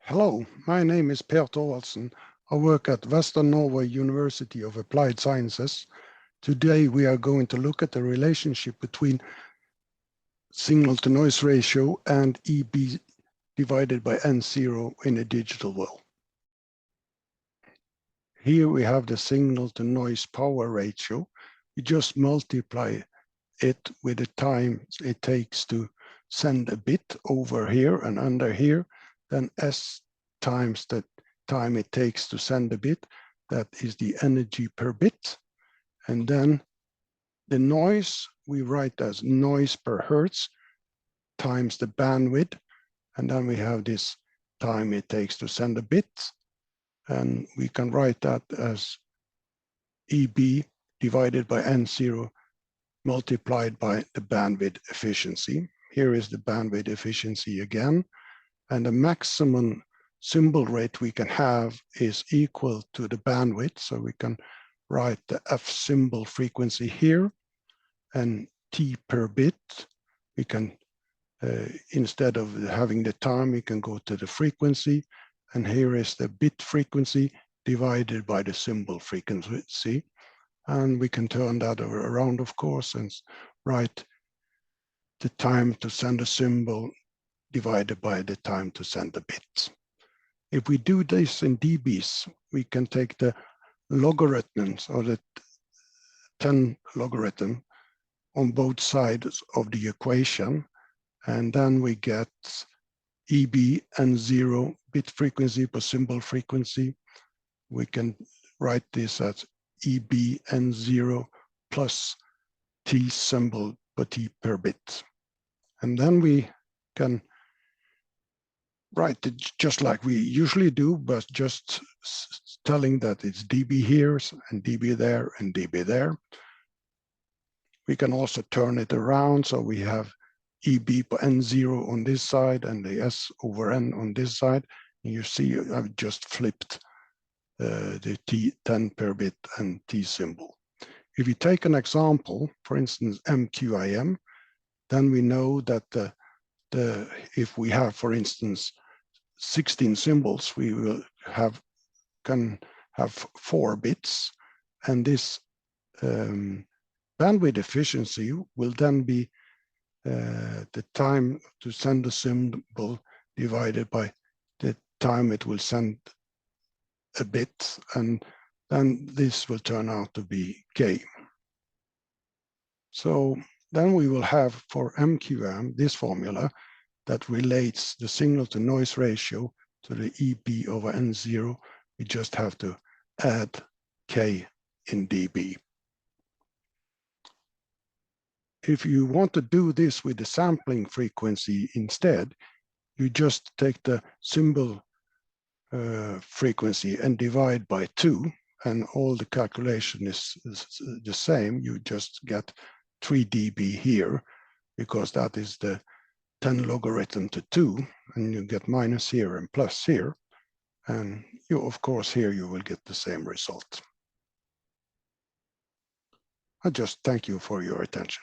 Hello, my name is Per Thorvaldsen. I work at Western Norway University of Applied Sciences. Today we are going to look at the relationship between signal-to-noise ratio and EB divided by N0 in a digital world. Here we have the signal-to-noise power ratio. We just multiply it with the time it takes to send a bit over here and under here, then S times the time it takes to send a bit, that is the energy per bit. And then the noise we write as noise per hertz times the bandwidth. And then we have this time it takes to send a bit. And we can write that as EB divided by N0 multiplied by the bandwidth efficiency. Here is the bandwidth efficiency again. And the maximum symbol rate we can have is equal to the bandwidth. So we can write the F symbol frequency here, and T per bit. We can, instead of having the time, we can go to the frequency. And here is the bit frequency divided by the symbol frequency. And we can turn that around, of course, and write the time to send a symbol divided by the time to send a bit. If we do this in dBs, we can take the logarithms or the 10 logarithm on both sides of the equation, and then we get EB N0 bit frequency per symbol frequency. We can write this as EB N0 plus T symbol per T per bit. And then we can write it just like we usually do, but just telling that it's dB here and dB there and dB there. We can also turn it around, so we have EB per N0 on this side and the S over N on this side. And you see I've just flipped the T10 per bit and T symbol. If you take an example, for instance, MQIM, then we know that if we have, for instance, 16 symbols, we will can have 4 bits, and this bandwidth efficiency will then be the time to send a symbol divided by the time it will send a bit, and then this will turn out to be K. So then we will have for MQM this formula that relates the signal to noise ratio to the EB over N0. We just have to add K in dB. If you want to do this with the sampling frequency instead, you just take the symbol frequency and divide by 2, and all the calculation is the same. You just get 3 dB here, because that is the 10 logarithm to 2, and you get minus here and plus here. And you, of course, here you will get the same result. I just thank you for your attention.